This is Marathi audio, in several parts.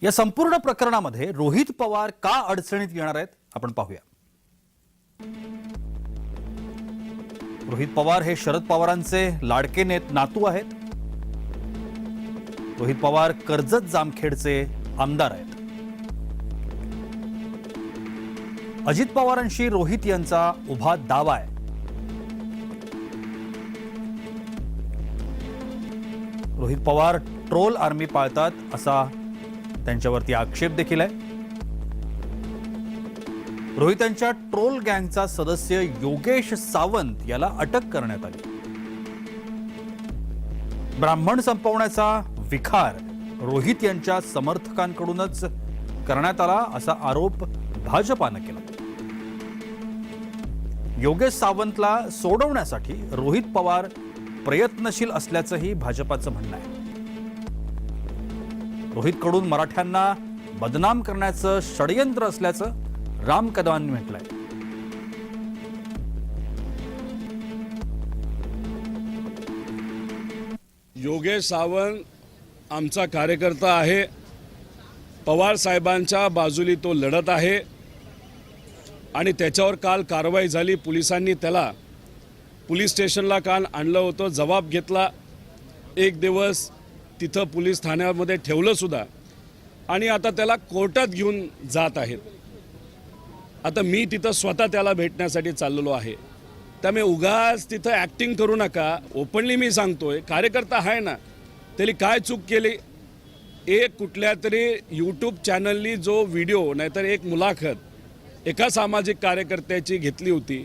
या संपूर्ण प्रकरणामध्ये रोहित पवार का अडचणीत येणार आहेत आपण पाहूया। रोहित पवार हे शरद पवारांचे लाडके नातू आहेत। रोहित पवार कर्जत जामखेडचे आमदार आहेत। अजित पवारांशी रोहित यांचा उभा दावा आहे। रोहित पवार ट्रोल आर्मी पाळतात असा त्यांच्यावरती आक्षेप देखील आहे। रोहित यांच्या ट्रोल गँगचा सदस्य योगेश सावंत याला अटक करण्यात आली। ब्राह्मण संपवण्याचा विखार रोहित यांच्या समर्थकांकडूनच करण्यात आला असा आरोप भाजपाने केला। योगेश सावंतला सोडवण्यासाठी रोहित पवार प्रयत्नशील असल्याचंही भाजपाचं म्हणणं आहे। रोहितकडून मराठ्यांना बदनाम करण्याचं षडयंत्र असल्याचं राम कदमांनी म्हटलंय। योगेश सावंत आमचा कार्यकर्ता आहे। पवार साहेबांच्या बाजूली तो लढत आहे आणि त्याच्यावर काल कारवाई झाली। पोलिसांनी त्याला पोलीस स्टेशनला काल आणलं होतं, जबाब घेतला। एक दिवस तिथं पोलीस ठाण्यामध्ये ठेवलं सुद्धा आणि आता त्याला कोर्टात घेऊन जात आहेत। आता मी तिथं स्वतः त्याला भेटण्यासाठी चाललेलो आहे। त्यामुळे उगाच तिथं ॲक्टिंग करू नका। ओपनली मी सांगतोय, कार्यकर्ता आहे ना, त्याला काय चूक केली? एक कुठल्या तरी यूट्यूब चॅनलनी जो व्हिडिओ नाहीतर एक मुलाखत एका सामाजिक कार्यकर्त्याची घेतली होती,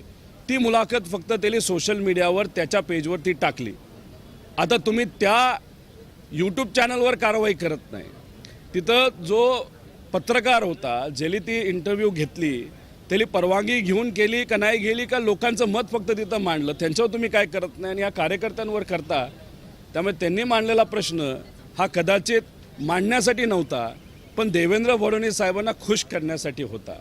ती मुलाखत फक्त त्याने सोशल मीडियावर त्याच्या पेजवरती टाकली। आता तुम्ही त्या यूट्यूब चॅनलवर कारवाई करत नाही। तिथं जो पत्रकार होता, ज्याने ती इंटरव्ह्यू घेतली, त्याला परवानगी घेऊन केली का नाही गेली का लोकांचं मत फक्त तिथं मांडलं, त्यांच्यावर तुम्ही काय करत नाही आणि या कार्यकर्त्यांवर करता। त्यामुळे त्यांनी मांडलेला प्रश्न हा कदाचित मांडण्यासाठी नव्हता, पण देवेंद्र फडणवीस साहेबांना खुश करण्यासाठी होता।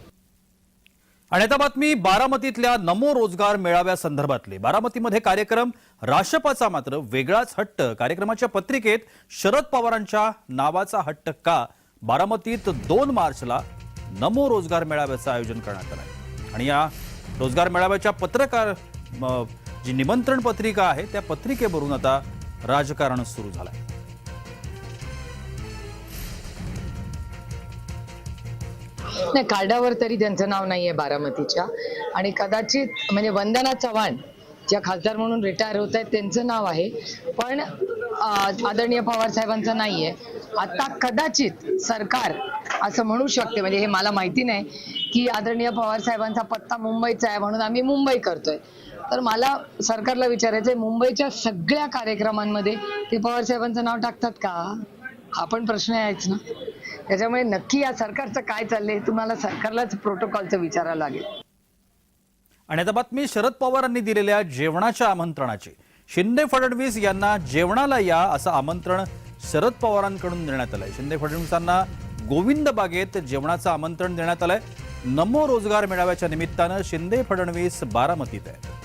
आणि आता बातमी बारामतीतल्या नमो रोजगार मेळाव्यासंदर्भातली। बारामतीमध्ये कार्यक्रम राष्ट्रपाचा मात्र वेगळाच हट्ट। कार्यक्रमाच्या पत्रिकेत शरद पवारांच्या नावाचा हट्ट का? बारामतीत 2 मार्चला नमो रोजगार मेळाव्याचं आयोजन करण्यात आलं आहे आणि या रोजगार मेळाव्याच्या पत्रकार जी निमंत्रण पत्रिका आहे त्या पत्रिकेवरून आता राजकारण सुरू झालं आहे। नाही, कार्डावर तरी त्यांचं नाव नाहीये बारामतीच्या आणि कदाचित म्हणजे वंदना चव्हाण ज्या खासदार म्हणून रिटायर होत आहेत त्यांचं नाव आहे, पण आदरणीय पवार साहेबांचं नाहीये। आता कदाचित सरकार असं म्हणू शकते, म्हणजे हे मला माहिती नाही की आदरणीय पवार साहेबांचा पत्ता मुंबईचा आहे म्हणून आम्ही मुंबई करतोय। तर मला सरकारला विचारायचंय, मुंबईच्या सगळ्या कार्यक्रमांमध्ये ते पवार साहेबांचं नाव टाकतात का? हा पण प्रश्न आहेच ना। त्याच्यामुळे नक्की या सरकारचं काय चाललंय तुम्हाला सरकारलाच प्रोटोकॉलचं विचारावं लागेल। आणि आता बातमी शरद पवारांनी दिलेल्या जेवणाच्या आमंत्रणाची। शिंदे फडणवीस यांना जेवणाला या असं आमंत्रण शरद पवारांकडून देण्यात आलंय। शिंदे फडणवीसांना गोविंद बागेत जेवणाचं आमंत्रण देण्यात आलंय। नमो रोजगार मेळाव्याच्या निमित्तानं शिंदे फडणवीस बारामतीत आहेत।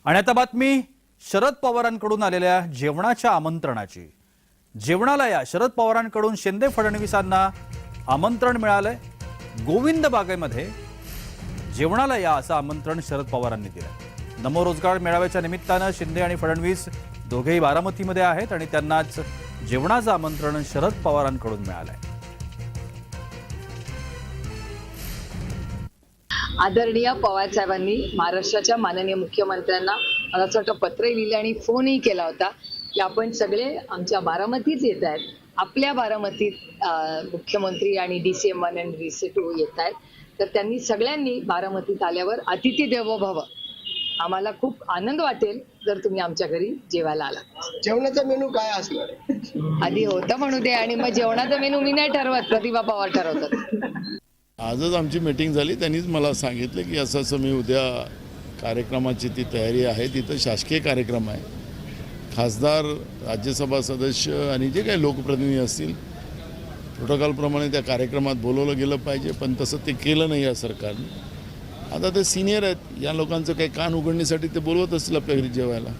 आणि आता बातमी शरद पवारांकडून आलेल्या जेवणाच्या आमंत्रणाची। जेवणाला या शरद पवारांकडून शिंदे फडणवीसांना आमंत्रण मिळालंय। गोविंद बागेमध्ये जेवणाला या असं आमंत्रण शरद पवारांनी दिलंय। नमो रोजगार मेळाव्याच्या निमित्तानं शिंदे आणि फडणवीस दोघेही बारामतीमध्ये आहेत आणि त्यांनाच जेवणाचं आमंत्रण शरद पवारांकडून मिळालंय। आदरणीय पवार साहेबांनी महाराष्ट्राच्या माननीय मुख्यमंत्र्यांना मला असं वाटतं पत्रही लिहिलं आणि फोनही केला होता की आपण सगळे आमच्या बारामतीत येत आहेत। आपल्या बारामतीत मुख्यमंत्री आणि DCM1 आणि DC2 येत आहेत। तर त्यांनी सगळ्यांनी बारामतीत आल्यावर अतिथी देवो भव, आम्हाला खूप आनंद वाटेल जर तुम्ही आमच्या घरी जेवायला आलात। जेवणाचा मेनू काय असणार? आधी होतं म्हणू दे आणि मग जेवणाचा मेनू मी नाही ठरवत, प्रतिभा पवार ठरवतात। आजच आमची मीटिंग झाली, त्यांनीच मला सांगितलं की असं मी उद्या कार्यक्रमाची ती तयारी आहे, तिथं शासकीय कार्यक्रम आहे, खासदार, राज्यसभा सदस्य आणि जे काही लोकप्रतिनिधी असतील प्रोटोकॉलप्रमाणे त्या कार्यक्रमात बोलवलं गेलं पाहिजे, पण तसं ते केलं नाही या सरकारने. आता ते सिनियर आहेत, या लोकांचं काही कान उघडण्यासाठी ते बोलवत असतील आपल्या घरी जेवायला.